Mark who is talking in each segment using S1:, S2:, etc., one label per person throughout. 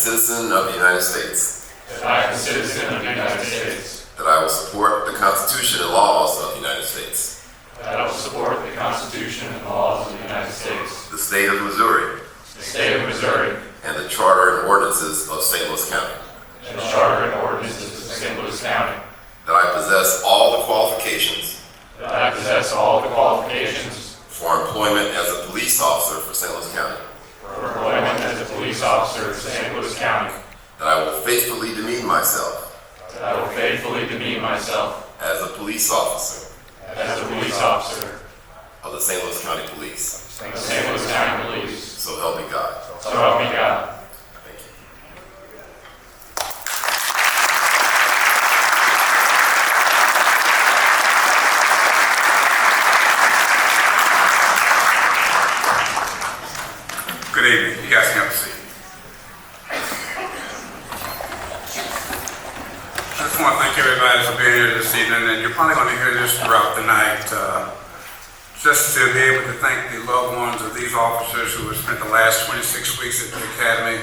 S1: citizen of the United States.
S2: That I am a citizen of the United States.
S1: That I will support the Constitution and laws of the United States.
S2: That I will support the Constitution and laws of the United States.
S1: The state of Missouri.
S2: The state of Missouri.
S1: And the charter and ordinances of St. Louis County.
S2: And the charter and ordinances of St. Louis County.
S1: That I possess all the qualifications.
S2: That I possess all the qualifications.
S1: For employment as a police officer for St. Louis County.
S2: For employment as a police officer for St. Louis County.
S1: That I will faithfully demean myself.
S2: That I will faithfully demean myself.
S1: As a police officer.
S2: As a police officer.
S1: Of the St. Louis County Police.
S2: Of the St. Louis County Police.
S1: So help me God.
S2: So help me God.
S1: Thank you.
S3: Good evening. You guys can have a seat. I just want to thank everybody for being here this evening, and you're probably going to hear this throughout the night. Just to be able to thank the loved ones of these officers who have spent the last 26 weeks at the Academy.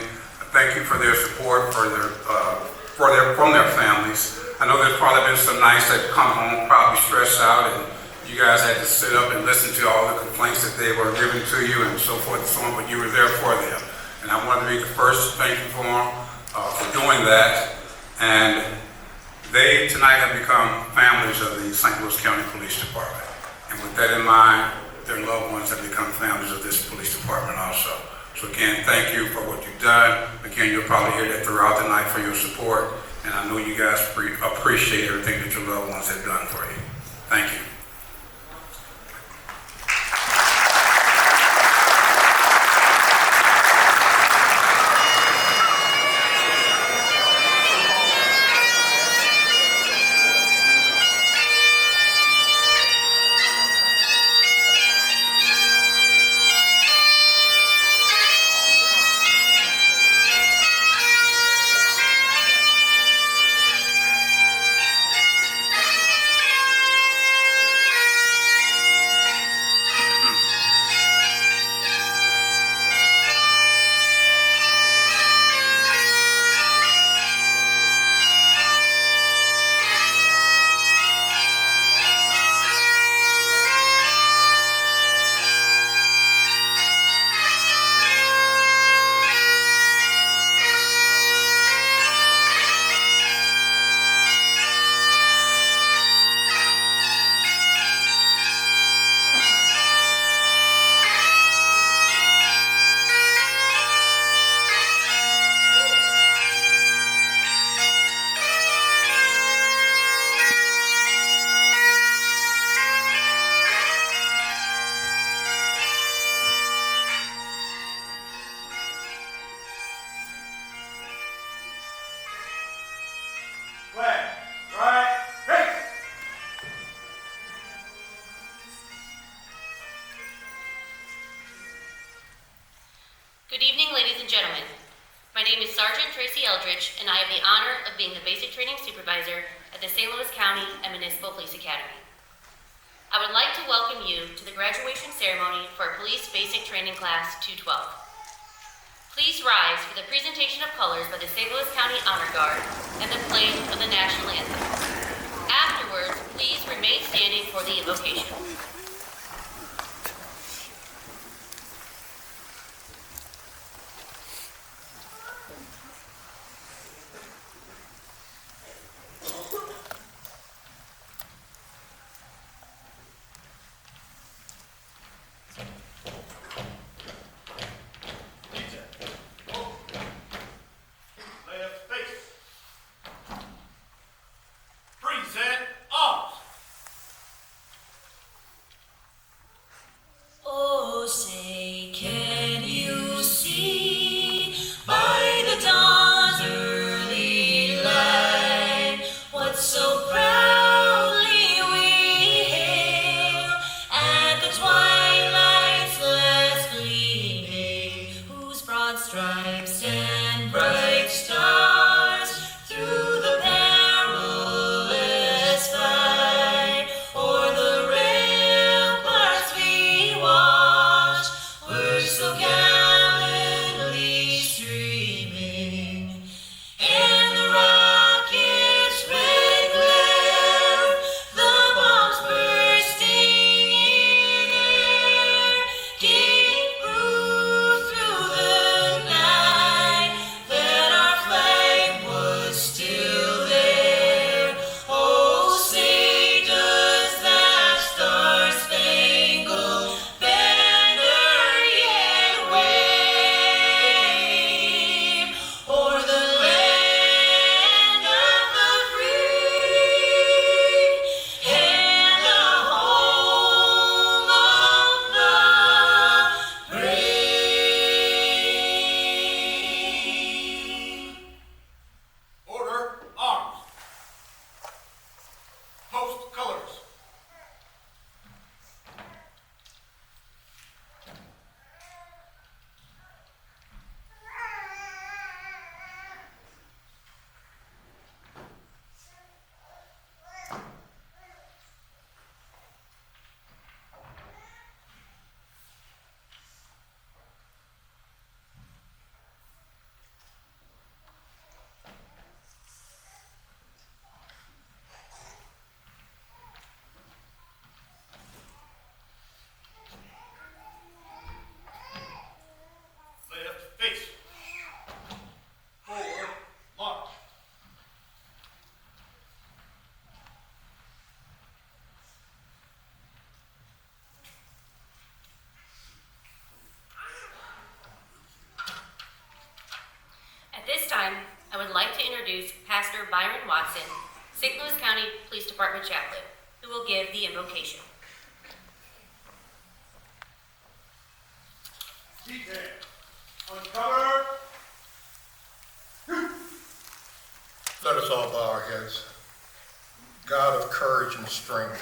S3: Thank you for their support, from their families. I know there's probably been some nights that come home probably stressed out, and you guys had to sit up and listen to all the complaints that they were giving to you and so forth and so on, but you were there for them. And I wanted to be the first to thank you for them for doing that. And they tonight have become families of the St. Louis County Police Department. And with that in mind, their loved ones have become families of this police department also. So again, thank you for what you've done. Again, you'll probably hear that throughout the night for your support. And I know you guys appreciate everything that your loved ones have done for you. Thank you.
S4: Good evening, ladies and gentlemen. My name is Sergeant Tracy Eldridge, and I have the honor of being the Basic Training Supervisor at the St. Louis County and Municipal Police Academy. I would like to welcome you to the graduation ceremony for Police Basic Training Class 212. Please rise for the presentation of colors by the St. Louis County Honor Guard and the playing of the National Anthem. Afterwards, please remain standing for the invocation.
S5: Twilight
S4: Pastor Byron Watson, St. Louis County Police Department Chaplain, who will give the invocation.
S5: Uncover.
S6: Let us all bow our heads. God of courage and strength,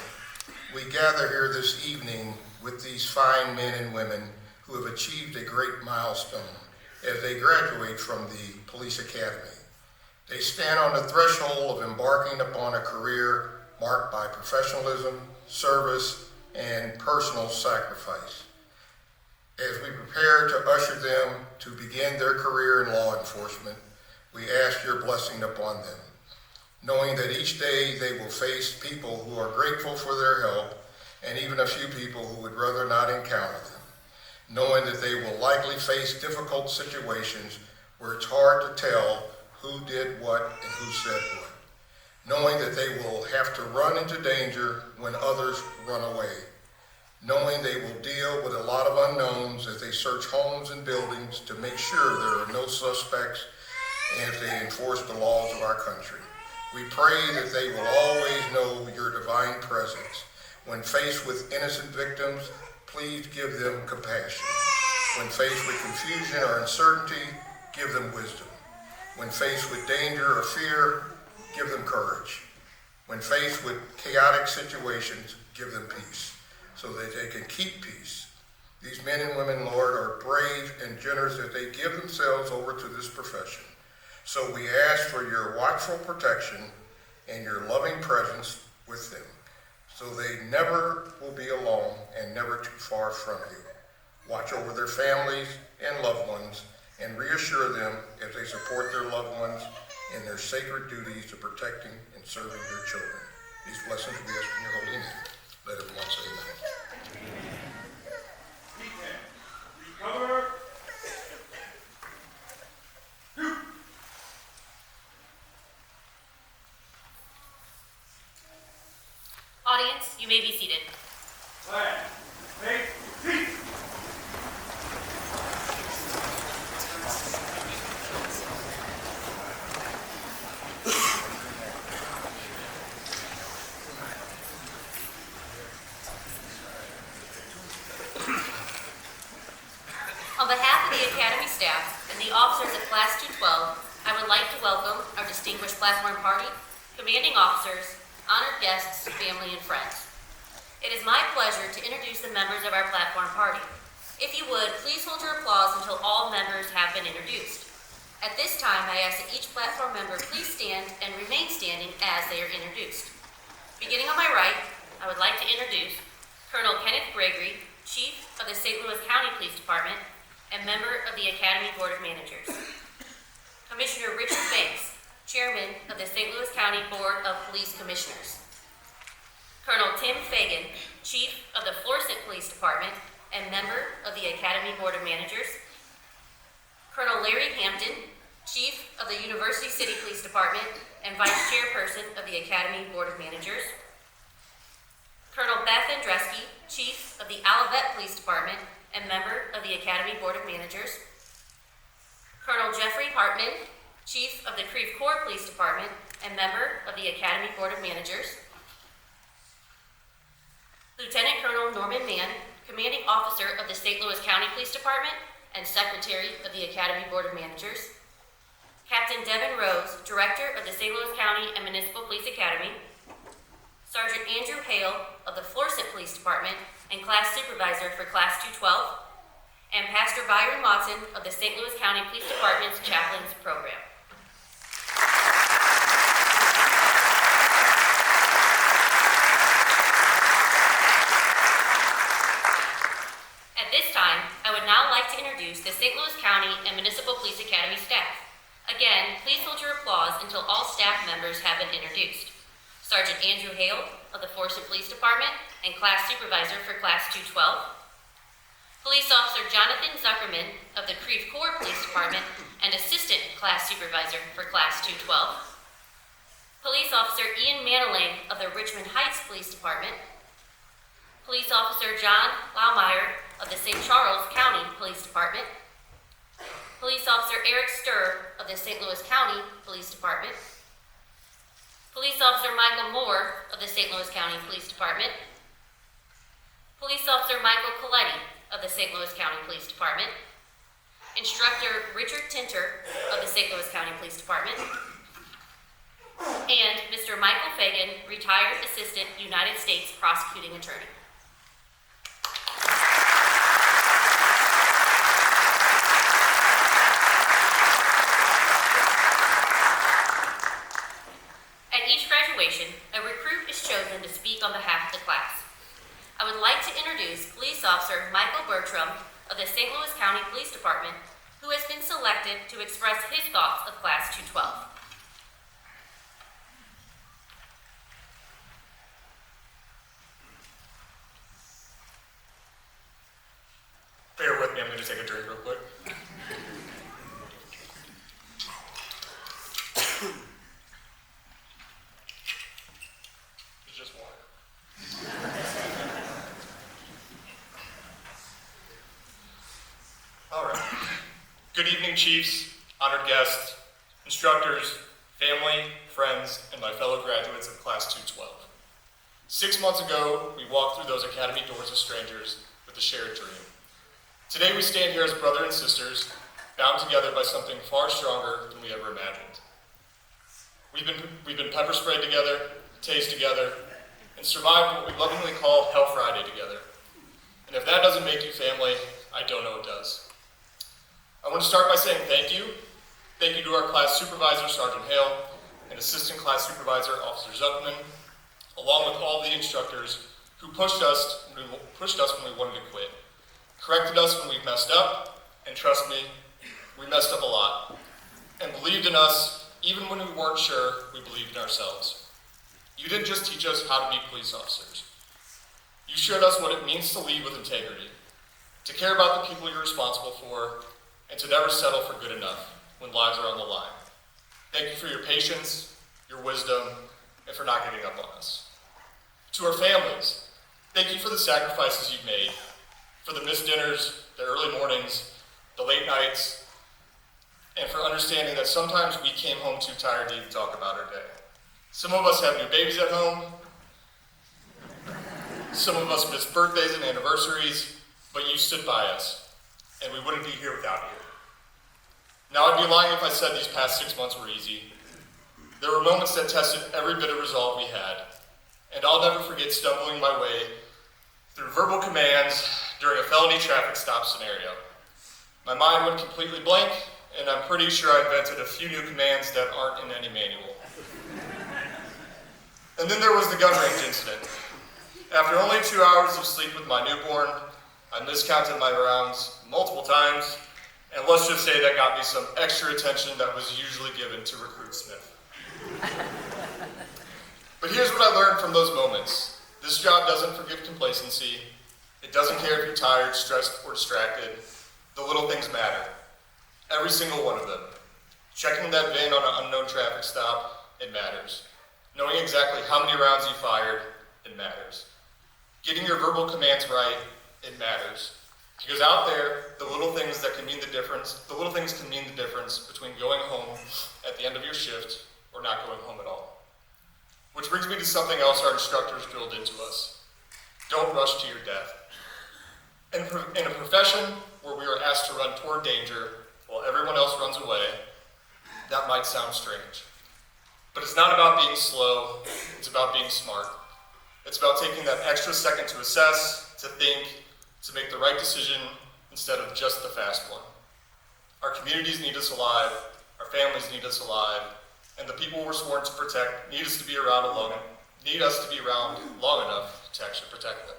S6: we gather here this evening with these fine men and women who have achieved a great milestone as they graduate from the police academy. They stand on the threshold of embarking upon a career marked by professionalism, service, and personal sacrifice. As we prepare to usher them to begin their career in law enforcement, we ask your blessing upon them, knowing that each day they will face people who are grateful for their help and even a few people who would rather not encounter them, knowing that they will likely face difficult situations where it's hard to tell who did what and who said what, knowing that they will have to run into danger when others run away, knowing they will deal with a lot of unknowns as they search homes and buildings to make sure there are no suspects and as they enforce the laws of our country. We pray that they will always know your divine presence. When faced with innocent victims, please give them compassion. When faced with confusion or uncertainty, give them wisdom. When faced with danger or fear, give them courage. When faced with chaotic situations, give them peace, so that they can keep peace. These men and women, Lord, are brave and generous as they give themselves over to this profession. So we ask for your watchful protection and your loving presence with them, so they never will be alone and never too far from you. Watch over their families and loved ones and reassure them as they support their loved ones in their sacred duties of protecting and serving their children. These blessings we ask in your holy name. Let everyone say amen.
S5: Recover.
S4: Audience, you may be seated.
S5: Flag. Make peace.
S4: On behalf of the Academy staff and the officers of Class 212, I would like to welcome our distinguished platform party, commanding officers, honored guests, family, and friends. It is my pleasure to introduce the members of our platform party. If you would, please hold your applause until all members have been introduced. At this time, I ask that each platform member please stand and remain standing as they are introduced. Beginning on my right, I would like to introduce Colonel Kenneth Gregory, Chief of the St. Louis County Police Department and member of the Academy Board of Managers. Commissioner Richard Banks, Chairman of the St. Louis County Board of Police Commissioners. Colonel Tim Fagan, Chief of the Florissant Police Department and member of the Academy Board of Managers. Colonel Larry Hampton, Chief of the University City Police Department and Vice Chairperson of the Academy Board of Managers. Colonel Beth Andreski, Chief of the Olivet Police Department and member of the Academy Board of Managers. Colonel Jeffrey Hartman, Chief of the Creve Coeur Police Department and member of the Academy Board of Managers. Lieutenant Colonel Norman Mann, Commanding Officer of the St. Louis County Police Department and Secretary of the Academy Board of Managers. Captain Devin Rose, Director of the St. Louis County and Municipal Police Academy. Sergeant Andrew Hale of the Florissant Police Department and Class Supervisor for Class 212. And Pastor Byron Watson of the St. Louis County Police Department's Chaplains Program. At this time, I would now like to introduce the St. Louis County and Municipal Police Academy staff. Again, please hold your applause until all staff members have been introduced. Sergeant Andrew Hale of the Florissant Police Department and Class Supervisor for Class 212. Police Officer Jonathan Zuckerman of the Creve Coeur Police Department and Assistant Class Supervisor for Class 212. Police Officer Ian Manalang of the Richmond Heights Police Department. Police Officer John Laumeier of the St. Charles County Police Department. Police Officer Eric Sturr of the St. Louis County Police Department. Police Officer Michael Moore of the St. Louis County Police Department, Police Officer Michael Coletti of the St. Louis County Police Department, Instructor Richard Tinter of the St. Louis County Police Department, and Mr. Michael Fagan, retired Assistant United States Prosecuting Attorney. At each graduation, a recruit is chosen to speak on behalf of the class. I would like to introduce Police Officer Michael Bertram of the St. Louis County Police Department, who has been selected to express his thoughts of Class 212.
S7: Bear with me, I'm going to take a drink real quick. It's just water. All right. Good evening, chiefs, honored guests, instructors, family, friends, and my fellow graduates of Class 212. 6 months ago, we walked through those academy doors as strangers with a shared dream. Today we stand here as brother and sisters, bound together by something far stronger than we ever imagined. We've been pepper sprayed together, tased together, and survived what we lovingly call Hell Friday together. And if that doesn't make you family, I don't know what does. I want to start by saying thank you. Thank you to our class supervisor, Sergeant Hale, and assistant class supervisor, Officer Zuckman, along with all the instructors who pushed us when we wanted to quit. Corrected us when we messed up, and trust me, we messed up a lot, and believed in us even when we weren't sure we believed in ourselves. You didn't just teach us how to be police officers. You showed us what it means to lead with integrity, to care about the people you're responsible for, and to never settle for good enough when lives are on the line. Thank you for your patience, your wisdom, and for not giving up on us. To our families, thank you for the sacrifices you've made, for the missed dinners, the early mornings, the late nights, and for understanding that sometimes we came home too tired to even talk about our day. Some of us have new babies at home. Some of us missed birthdays and anniversaries, but you stood by us, and we wouldn't be here without you. Now, I'd be lying if I said these past 6 months were easy. There were moments that tested every bit of resolve we had, and I'll never forget stumbling my way through verbal commands during a felony traffic stop scenario. My mind went completely blank, and I'm pretty sure I invented a few new commands that aren't in any manual. And then there was the gun range incident. After only 2 hours of sleep with my newborn, I miscounted my rounds multiple times, and let's just say that got me some extra attention that was usually given to Recruit Smith. But here's what I learned from those moments. This job doesn't forgive complacency. It doesn't care if you're tired, stressed, or distracted. The little things matter. Every single one of them. Checking that VIN on an unknown traffic stop, it matters. Knowing exactly how many rounds you fired, it matters. Getting your verbal commands right, it matters. Because out there, the little things can mean the difference between going home at the end of your shift or not going home at all. Which brings me to something else our instructors drilled into us. Don't rush to your death. In a profession where we are asked to run toward danger while everyone else runs away, that might sound strange. But it's not about being slow, it's about being smart. It's about taking that extra second to assess, to think, to make the right decision instead of just the fast one. Our communities need us alive, our families need us alive, and the people we're sworn to protect need us to be around long enough to actually protect them.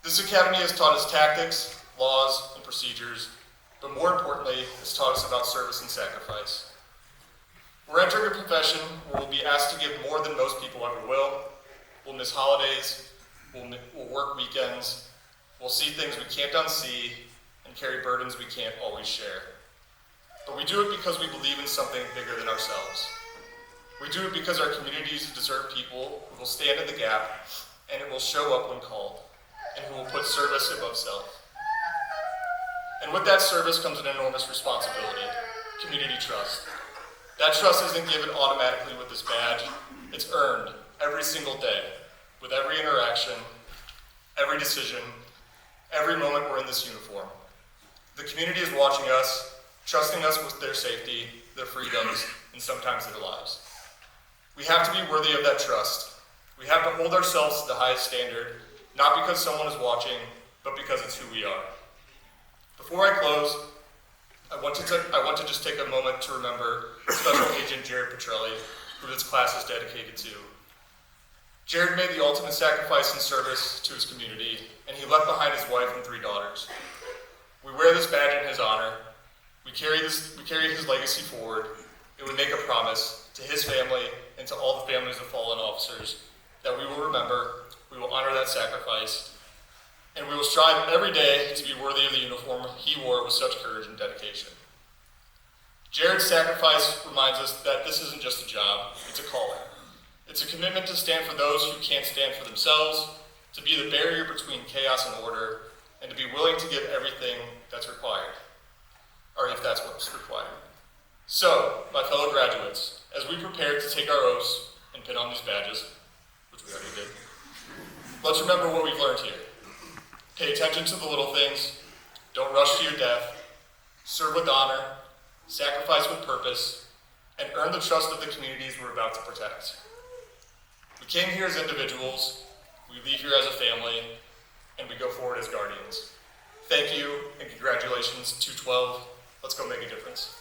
S7: This academy has taught us tactics, laws, and procedures, but more importantly, has taught us about service and sacrifice. We're entering a profession where we'll be asked to give more than most people ever will. We'll miss holidays, we'll work weekends, we'll see things we can't unsee, and carry burdens we can't always share. But we do it because we believe in something bigger than ourselves. We do it because our communities deserve people who will stand in the gap, and it will show up when called, and who will put service above self. And with that service comes an enormous responsibility, community trust. That trust isn't given automatically with this badge. It's earned every single day, with every interaction, every decision, every moment we're in this uniform. The community is watching us, trusting us with their safety, their freedoms, and sometimes their lives. We have to be worthy of that trust. We have to hold ourselves to the highest standard, not because someone is watching, but because it's who we are. Before I close, I want to just take a moment to remember Special Agent Jared Petrelli, who this class is dedicated to. Jared made the ultimate sacrifice in service to his community, and he left behind his wife and 3 daughters. We wear this badge in his honor. We carry his legacy forward, and we make a promise to his family and to all the families of fallen officers that we will remember, we will honor that sacrifice, and we will strive every day to be worthy of the uniform he wore with such courage and dedication. Jared's sacrifice reminds us that this isn't just a job, it's a calling. It's a commitment to stand for those who can't stand for themselves, to be the barrier between chaos and order, and to be willing to give everything that's required, or if that's what's required. So, my fellow graduates, as we prepare to take our oaths and pin on these badges, which we already did, let's remember what we've learned here. Pay attention to the little things, don't rush to your death, serve with honor, sacrifice with purpose, and earn the trust of the communities we're about to protect. We came here as individuals, we leave here as a family, and we go forward as guardians. Thank you, and congratulations, 212. Let's go make a difference.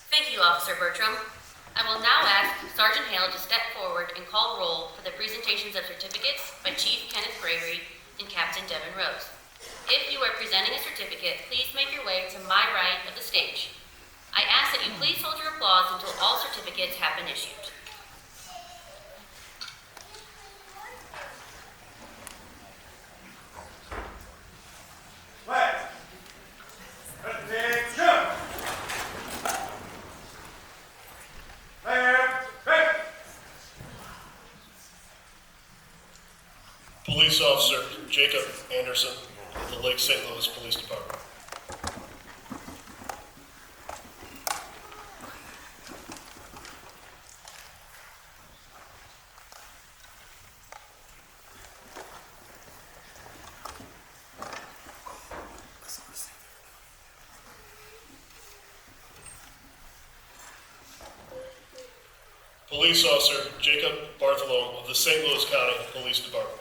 S4: Thank you, Officer Bertram. I will now ask Sergeant Hale to step forward and call roll for the presentations of certificates by Chief Kenneth Bravery and Captain Devin Rose. If you are presenting a certificate, please make your way to my right of the stage. I ask that you please hold your applause until all certificates have been issued.
S5: Flag. Benediction. Flag. Ready.
S8: Police Officer Jacob Anderson of the Lake St. Louis Police Department. Police Officer Jacob Bartholomew of the St. Louis County Police Department.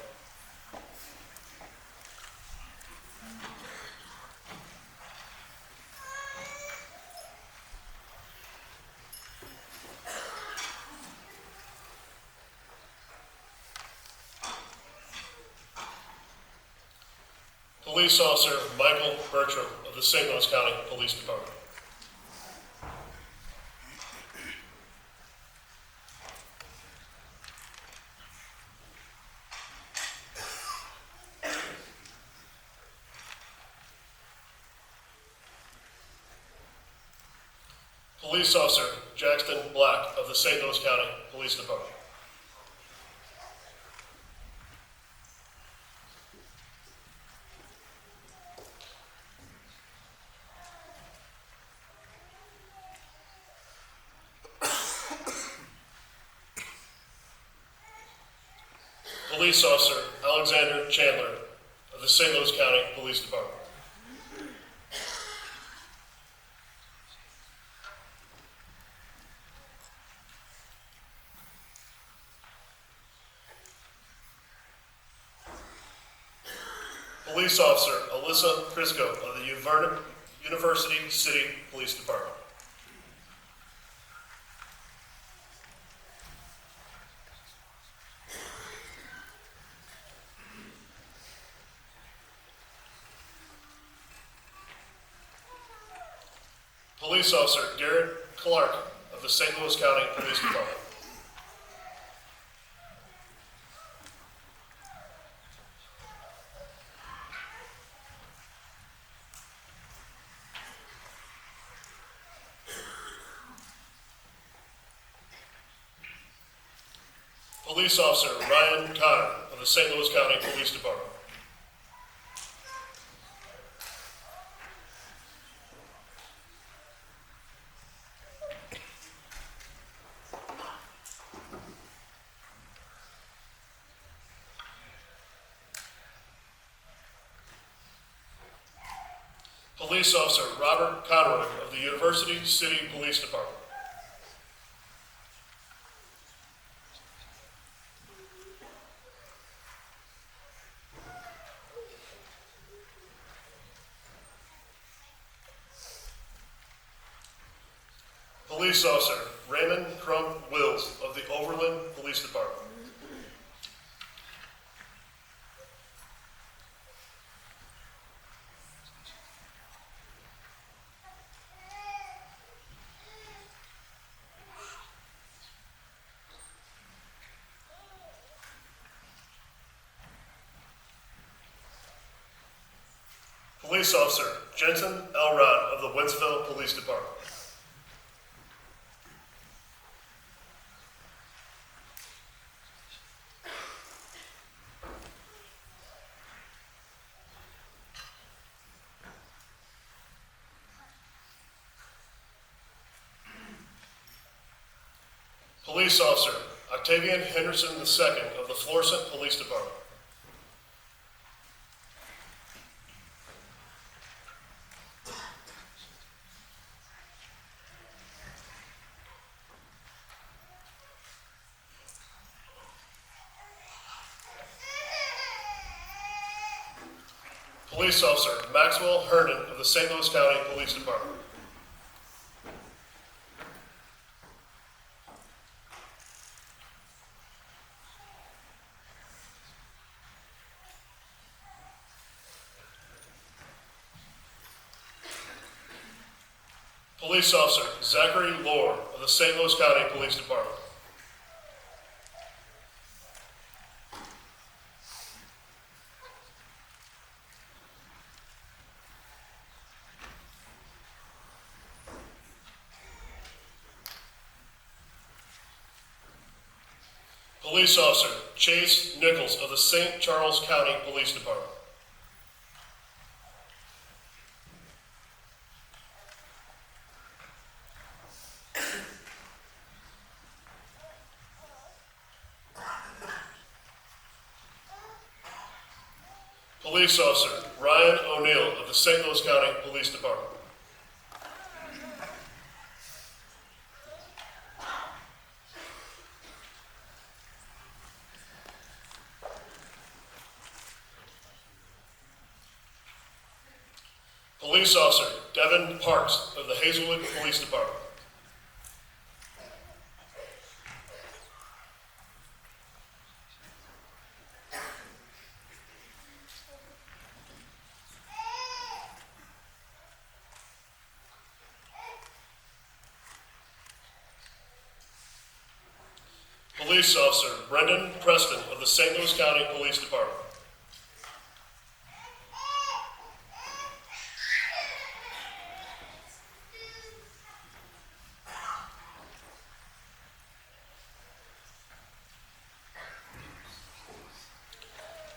S8: Police Officer Michael Bertram of the St. Louis County Police Department. Police Officer Jackson Black of the St. Louis County Police Department. Police Officer Alexander Chandler of the St. Louis County Police Department. Police Officer Alyssa Crisco of the University City Police Department. Police Officer Garrett Clark of the St. Louis County Police Department. Police Officer Ryan Connor of the St. Louis County Police Department. Police Officer Robert Conroy of the University City Police Department. Police Officer Raymond Crump Wills of the Overland Police Department. Police Officer Jensen Elrod of the Wentzville Police Department. Police Officer Octavian Henderson II of the Florissant Police Department. Police Officer Maxwell Herndon of the St. Louis County Police Department. Police Officer Zachary Lohr of the St. Louis County Police Department. Police Officer Chase Nichols of the St. Charles County Police Department. Police Officer Ryan O'Neill of the St. Louis County Police Department. Police Officer Devin Parks of the Hazelwood Police Department. Police Officer Brendan Preston of the St. Louis County Police Department.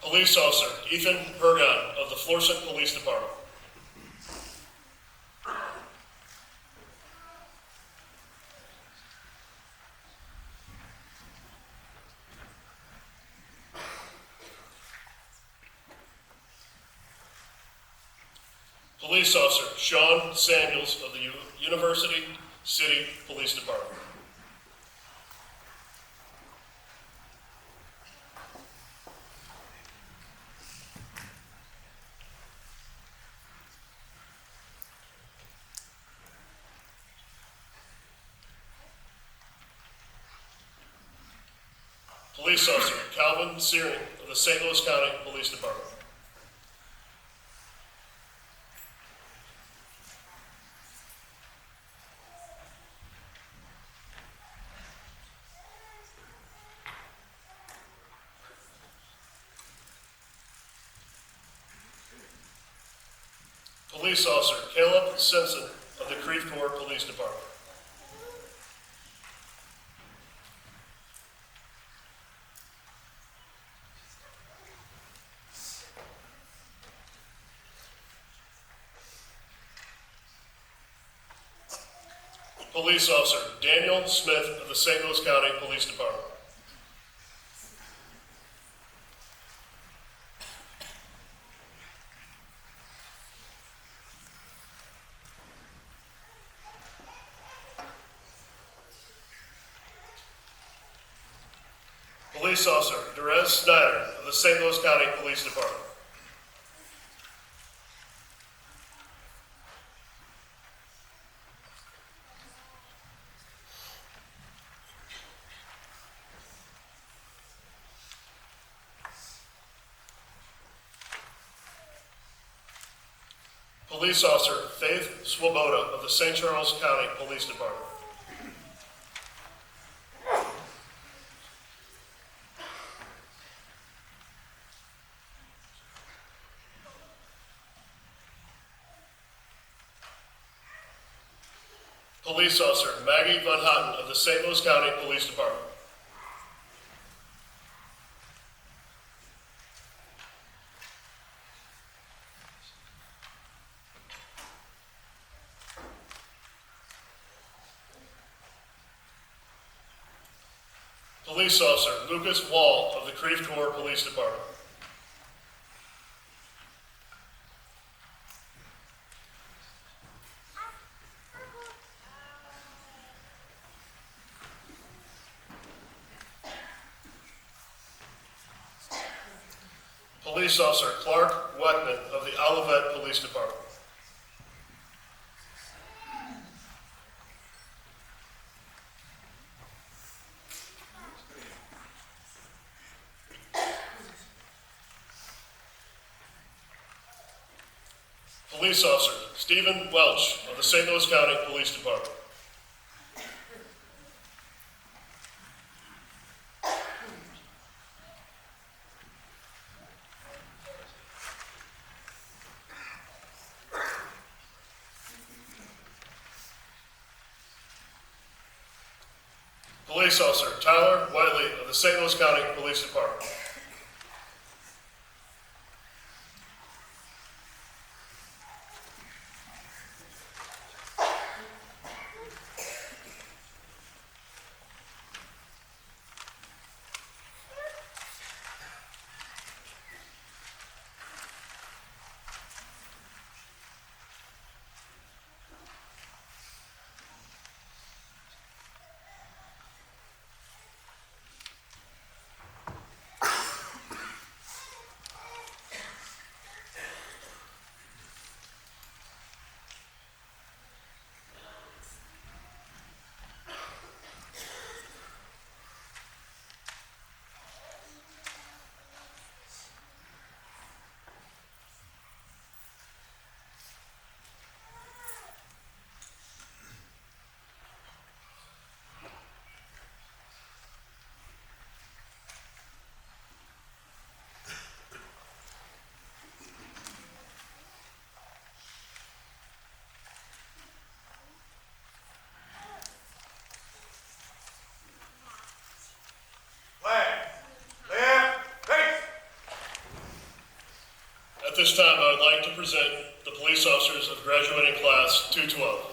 S8: Police Officer Ethan Pergon of the Florissant Police Department. Police Officer Sean Samuels of the University City Police Department. Police Officer Calvin Searing of the St. Louis County Police Department. Police Officer Caleb Simpson of the Creve Coeur Police Department. Police Officer Daniel Smith of the St. Louis County Police Department. Police Officer Derez Snyder of the St. Louis County Police Department. Police Officer Faith Swoboda of the St. Charles County Police Department. Police Officer Maggie Van Houten of the St. Louis County Police Department. Police Officer Lucas Wall of the Creve Coeur Police Department. Police Officer Clark Weckman of the Olivet Police Department. Police Officer Stephen Welch of the St. Louis County Police Department. Police Officer Tyler Whiteley of the St. Louis County Police Department. At this time, I would like to present the police officers of graduating class 212.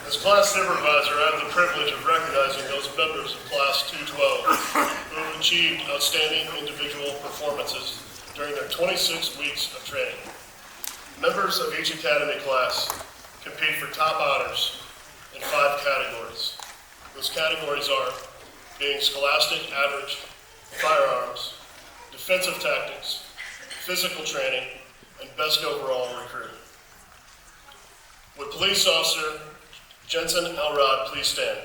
S8: As class supervisor, I have the privilege of recognizing those members of class 212 who have achieved outstanding individual performances during their 26 weeks of training. Members of each academy class compete for top honors in 5 categories. Those categories are being scholastic average, firearms, defensive tactics, physical training, and best overall recruit. Would Police Officer Jensen Elrod please stand?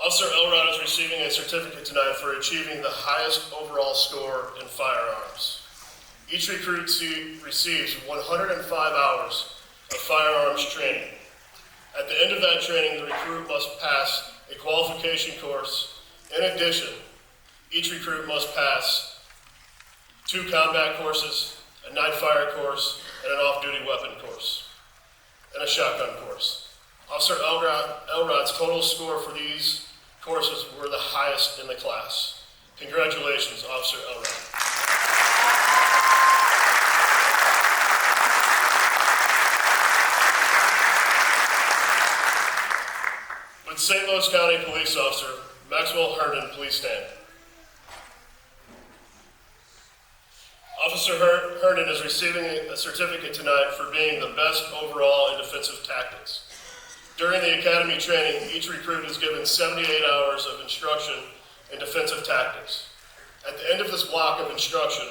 S8: Officer Elrod is receiving a certificate tonight for achieving the highest overall score in firearms. Each recruit receives 105 hours of firearms training. At the end of that training, the recruit must pass a qualification course. In addition, each recruit must pass 2 combat courses, a night fire course, and an off-duty weapon course, and a shotgun course. Officer Elrod's total score for these courses were the highest in the class. Congratulations, Officer Elrod. Would St. Louis County Police Officer Maxwell Herndon please stand? Officer Herndon is receiving a certificate tonight for being the best overall in defensive tactics. During the academy training, each recruit is given 78 hours of instruction in defensive tactics. At the end of this block of instruction,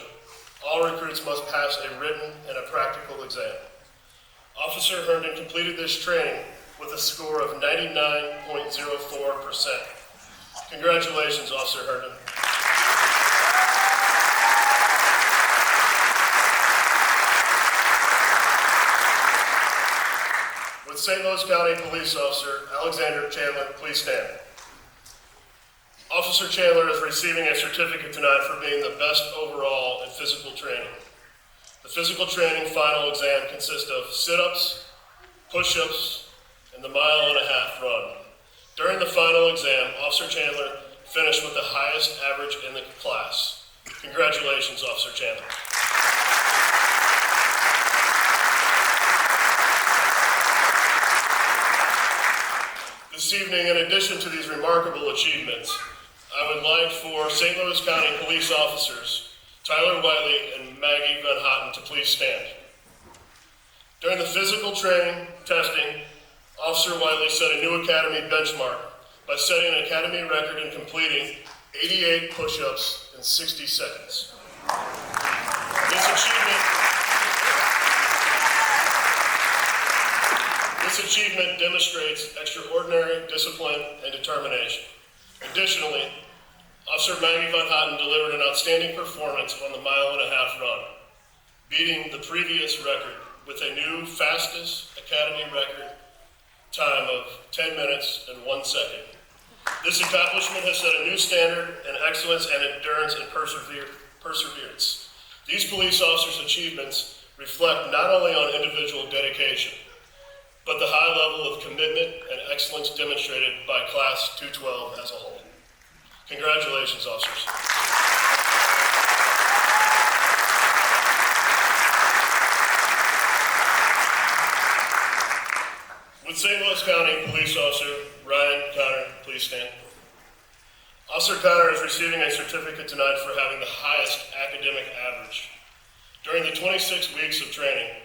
S8: all recruits must pass a written and a practical exam. Officer Herndon completed this training with a score of 99.04%. Congratulations, Officer Herndon. Would St. Louis County Police Officer Alexander Chandler please stand? Officer Chandler is receiving a certificate tonight for being the best overall in physical training. The physical training final exam consists of sit-ups, push-ups, and the 1.5 mile run. During the final exam, Officer Chandler finished with the highest average in the class. Congratulations, Officer Chandler. This evening, in addition to these remarkable achievements, I would like for St. Louis County police officers Tyler Wiley and Maggie Van Houten to please stand. During the physical training testing, Officer Wiley set a new academy benchmark by setting an academy record in completing 88 push-ups in 60 seconds. This achievement demonstrates extraordinary discipline and determination. Additionally, Officer Maggie Van Houten delivered an outstanding performance on the 1.5 mile run, beating the previous record with a new fastest academy record time of 10 minutes and 1 second. This accomplishment has set a new standard in excellence and endurance and perseverance. These police officers' achievements reflect not only on individual dedication, but the high level of commitment and excellence demonstrated by Class 212 as a whole. Congratulations, officers. Would St. Louis County Police Officer Ryan Connor please stand? Officer Connor is receiving a certificate tonight for having the highest academic average. During the 26 weeks of training,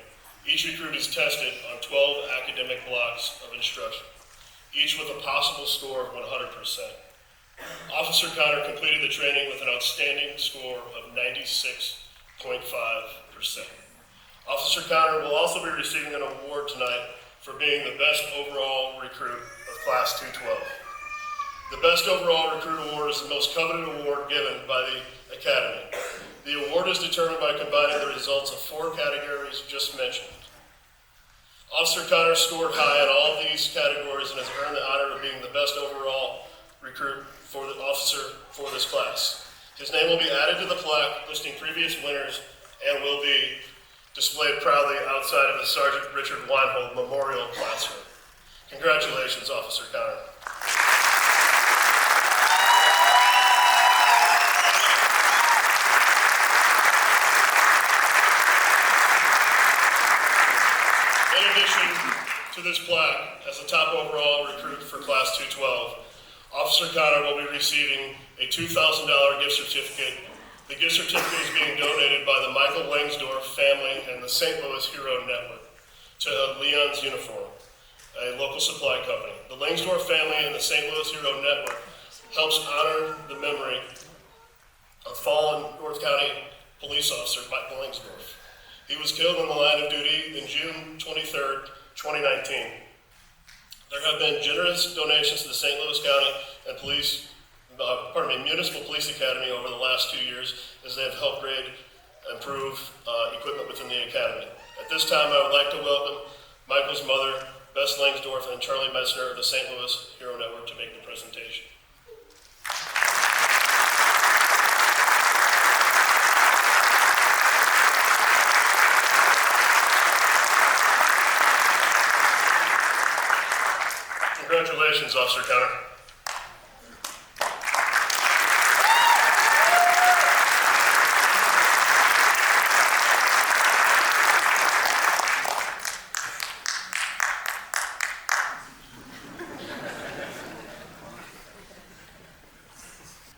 S8: each recruit is tested on 12 academic blocks of instruction, each with a possible score of 100%. Officer Connor completed the training with an outstanding score of 96.5%. Officer Connor will also be receiving an award tonight for being the best overall recruit of Class 212. The Best Overall Recruit Award is the most coveted award given by the Academy. The award is determined by combining the results of 4 categories just mentioned. Officer Connor scored high in all of these categories and has earned the honor of being the best overall recruit for the officer for this class. His name will be added to the plaque listing previous winners and will be displayed proudly outside of the Sergeant Richard Weinhold Memorial Classroom. Congratulations, Officer Connor. In addition to this plaque, as the top overall recruit for Class 212, Officer Connor will be receiving a $2,000 gift certificate. The gift certificate is being donated by the Michael Langsdorff family and the St. Louis Hero Network to Leon's Uniform, a local supply company. The Langsdorff family and the St. Louis Hero Network helps honor the memory of fallen North County police officer Michael Langsdorff. He was killed in the line of duty in June 23rd, 2019. There have been generous donations to the St. Louis County and Municipal Police Academy over the last 2 years as they have helped grade and improve equipment within the academy. At this time, I would like to welcome Michael's mother, Bess Langsdorff, and Charlie Metzner of the St. Louis Hero Network to make the presentation. Congratulations, Officer Connor.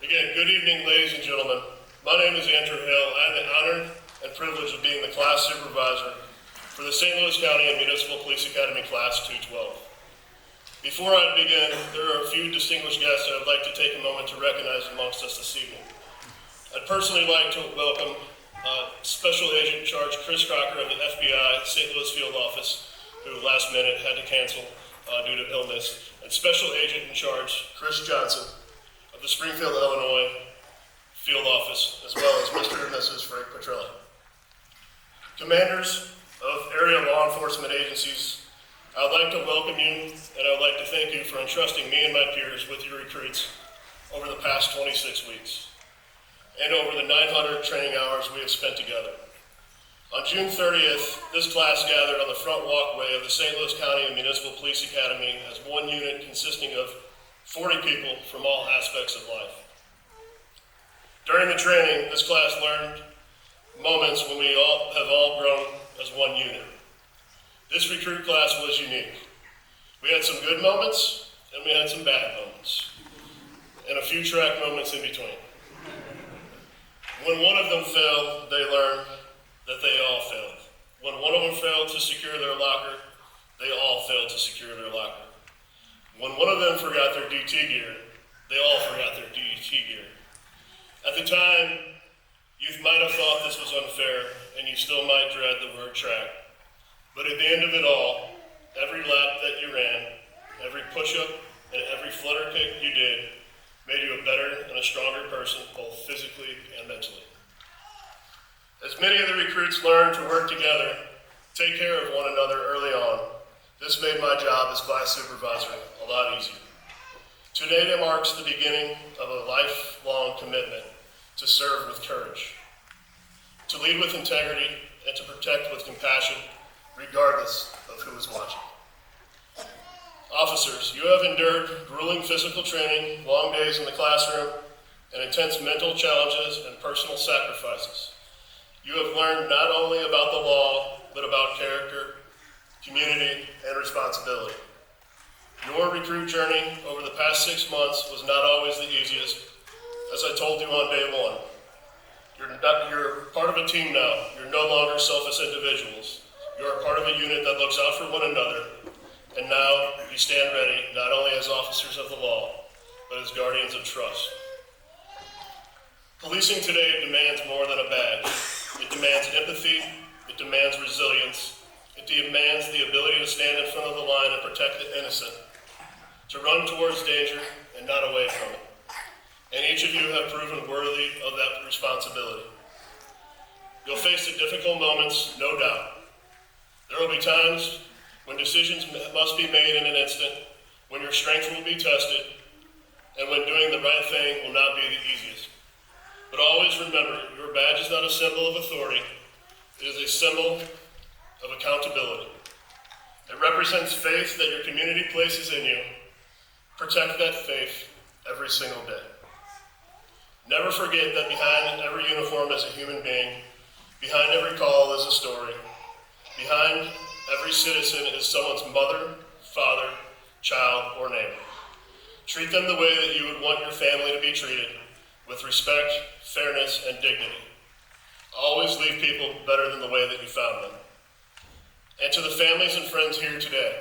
S8: Again, good evening, ladies and gentlemen. My name is Andrew Hill. I have the honor and privilege of being the class supervisor for the St. Louis County and Municipal Police Academy Class 212. Before I begin, there are a few distinguished guests that I'd like to take a moment to recognize amongst us this evening. I'd personally like to welcome Special Agent in Charge Chris Crocker of the FBI St. Louis Field Office, who last minute had to cancel due to illness, and Special Agent in Charge Chris Johnson of the Springfield, Illinois Field Office, as well as Mr. and Mrs. Frank Petrelli. Commanders of area law enforcement agencies, I would like to welcome you, and I would like to thank you for entrusting me and my peers with your recruits over the past 26 weeks, and over the 900 training hours we have spent together. On June 30th, this class gathered on the front walkway of the St. Louis County and Municipal Police Academy as one unit consisting of 40 people from all aspects of life. During the training, this class learned moments when we have all grown as one unit. This recruit class was unique. We had some good moments, and we had some bad moments, and a few track moments in between. When one of them failed, they learned that they all failed. When one of them failed to secure their locker, they all failed to secure their locker. When one of them forgot their DT gear, they all forgot their DT gear. At the time, you might have thought this was unfair, and you still might dread the word track. But at the end of it all, every lap that you ran, every push-up, and every flutter kick you did made you a better and a stronger person, both physically and mentally. As many of the recruits learned to work together, take care of one another early on, this made my job as class supervisor a lot easier. Today marks the beginning of a lifelong commitment to serve with courage, to lead with integrity, and to protect with compassion, regardless of who is watching. Officers, you have endured grueling physical training, long days in the classroom, and intense mental challenges and personal sacrifices. You have learned not only about the law, but about character, community, and responsibility. Your recruit journey over the past 6 months was not always the easiest, as I told you on day one. You're part of a team now. You're no longer selfish individuals. You are part of a unit that looks out for one another, and now you stand ready not only as officers of the law, but as guardians of trust. Policing today demands more than a badge. It demands empathy, it demands resilience, it demands the ability to stand in front of the line and protect the innocent, to run towards danger and not away from it. And each of you have proven worthy of that responsibility. You'll face the difficult moments, no doubt. There will be times when decisions must be made in an instant, when your strength will be tested, and when doing the right thing will not be the easiest. But always remember, your badge is not a symbol of authority, it is a symbol of accountability. It represents faith that your community places in you. Protect that faith every single day. Never forget that behind every uniform is a human being, behind every call is a story, behind every citizen is someone's mother, father, child, or neighbor. Treat them the way that you would want your family to be treated, with respect, fairness, and dignity. Always leave people better than the way that you found them. And to the families and friends here today,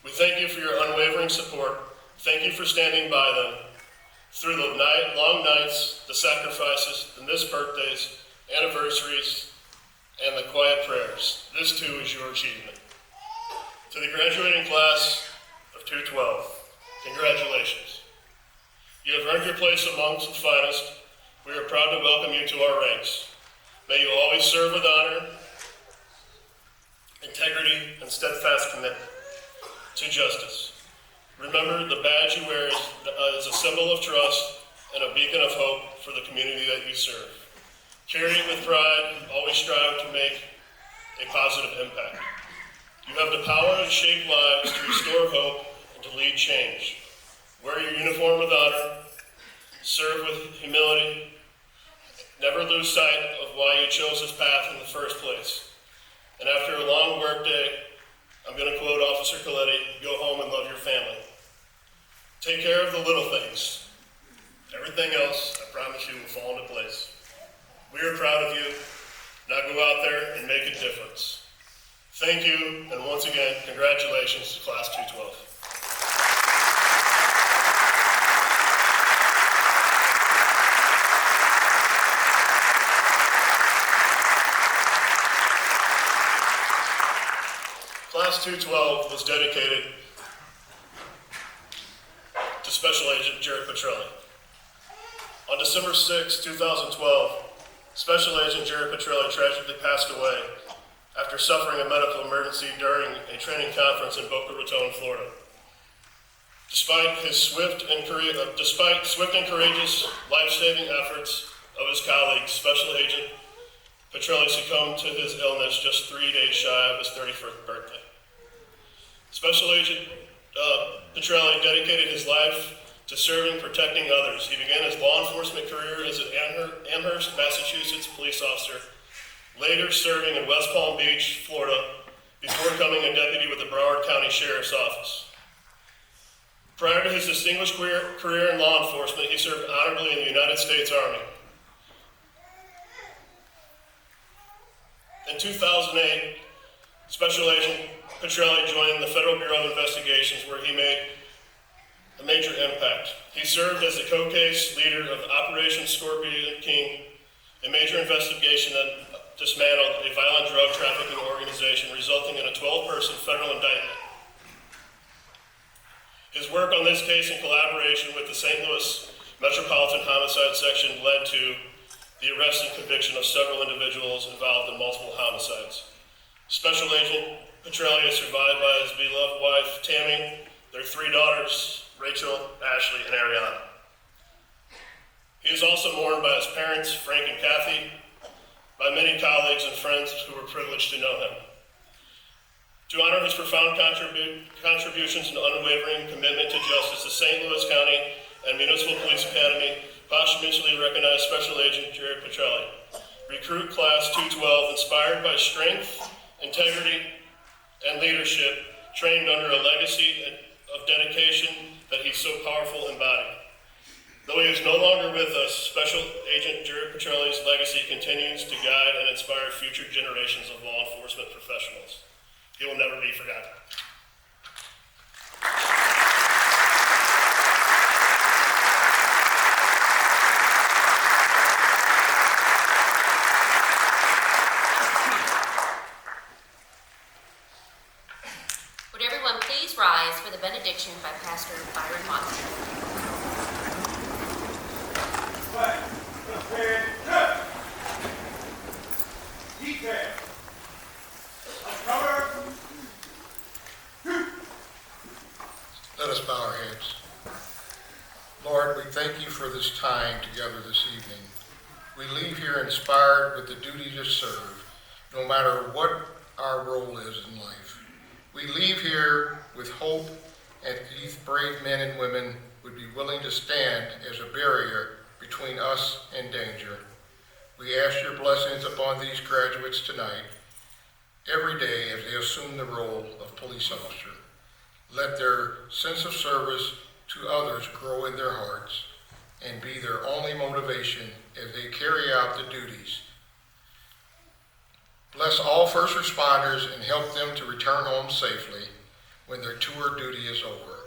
S8: we thank you for your unwavering support. Thank you for standing by them. Through the long nights, the sacrifices, the missed birthdays, anniversaries, and the quiet prayers, this too is your achievement. To the graduating class of 212, congratulations. You have earned your place amongst the finest. We are proud to welcome you to our ranks. May you always serve with honor, integrity, and steadfast commitment to justice. Remember, the badge you wear is a symbol of trust and a beacon of hope for the community that you serve. Carry it with pride, always strive to make a positive impact. You have the power to shape lives, to restore hope, and to lead change. Wear your uniform with honor, serve with humility, never lose sight of why you chose this path in the first place. And after a long work day, I'm going to quote Officer Coletti, go home and love your family. Take care of the little things. Everything else, I promise you, will fall into place. We are proud of you. Now go out there and make a difference. Thank you, and once again, congratulations to Class 212. Class 212 was dedicated to Special Agent Jared Petrelli. On December 6, 2012, Special Agent Jared Petrelli tragically passed away after suffering a medical emergency during a training conference in Boca Raton, Florida. Despite swift and courageous life-saving efforts of his colleagues, Special Agent Petrelli succumbed to his illness just 3 days shy of his 31st birthday. Special Agent Petrelli dedicated his life to serving, protecting others. He began his law enforcement career as an Amherst, Massachusetts police officer, later serving in West Palm Beach, Florida, before becoming a deputy with the Broward County Sheriff's Office. Prior to his distinguished career in law enforcement, he served honorably in the United States Army. In 2008, Special Agent Petrelli joined the Federal Bureau of Investigations, where he made a major impact. He served as the co-case leader of Operation Scorpion King, a major investigation that dismantled a violent drug trafficking organization, resulting in a 12-person federal indictment. His work on this case in collaboration with the St. Louis Metropolitan Homicide Section led to the arrest and conviction of several individuals involved in multiple homicides. Special Agent Petrelli is survived by his beloved wife, Tammy, their 3 daughters, Rachel, Ashley, and Ariana. He is also mourned by his parents, Frank and Kathy, by many colleagues and friends who were privileged to know him. To honor his profound contributions and unwavering commitment to justice, the St. Louis County and Municipal Police Academy posthumously recognized Special Agent Jared Petrelli, Recruit Class 212, inspired by strength, integrity, and leadership, trained under a legacy of dedication that he so powerful embodied. Though he is no longer with us, Special Agent Jared Petrelli's legacy continues to guide and inspire future generations of law enforcement professionals. He will never be forgotten.
S4: Would everyone please rise for the benediction by Pastor Byron Watson?
S5: Flag, prepared, cut. Detail. Uncover.
S6: Let us bow our heads. Lord, we thank you for this time together this evening. We leave here inspired with the duty to serve, no matter what our role is in life. We leave here with hope that these brave men and women would be willing to stand as a barrier between us and danger. We ask your blessings upon these graduates tonight, every day as they assume the role of police officer. Let their sense of service to others grow in their hearts and be their only motivation as they carry out the duties. Bless all first responders and help them to return home safely when their tour duty is over.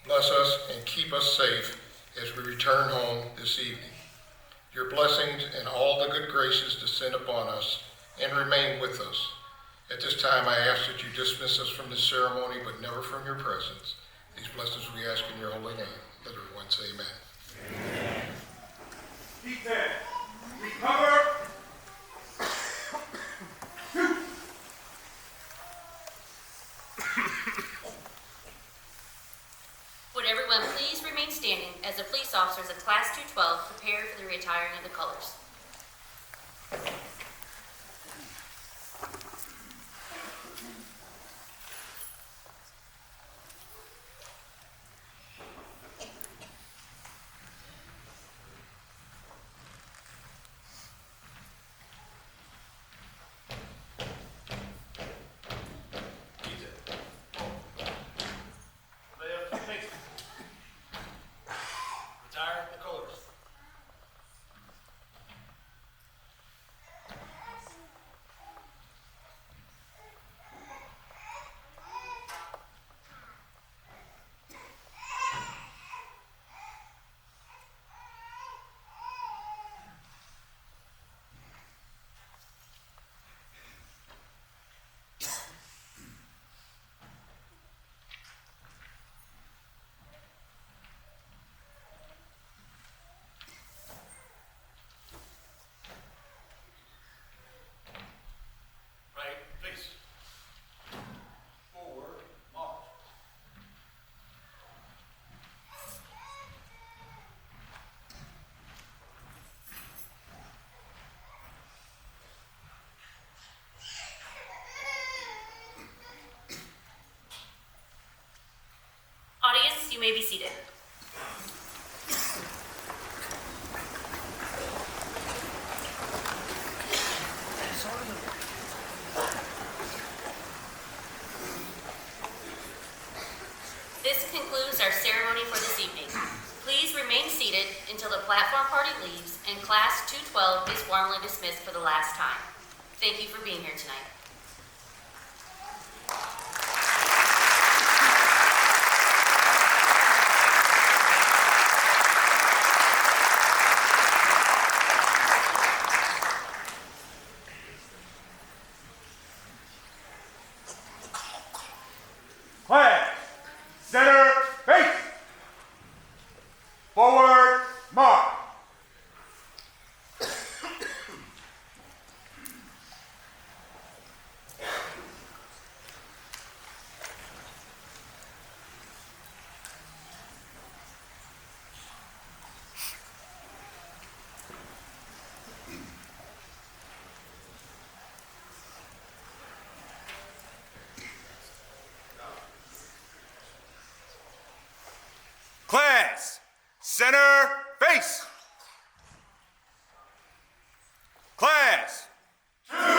S6: Bless us and keep us safe as we return home this evening. Your blessings and all the good graces descend upon us and remain with us. At this time, I ask that you dismiss us from this ceremony, but never from your presence. These blessings we ask in your holy name. Let everyone say amen.
S5: Defense. Recover.
S4: Would everyone please remain standing as the police officers of Class 212 prepare for the retiring of the colors.
S7: Retire the colors. Right, face. Forward, march.
S4: Audience, you may be seated. This concludes our ceremony for this evening. Please remain seated until the platform party leaves and Class 212 is formally dismissed for the last time. Thank you for being here tonight.
S5: Class. Center. Face. Forward. March. Class. Center. Face. Class. 2.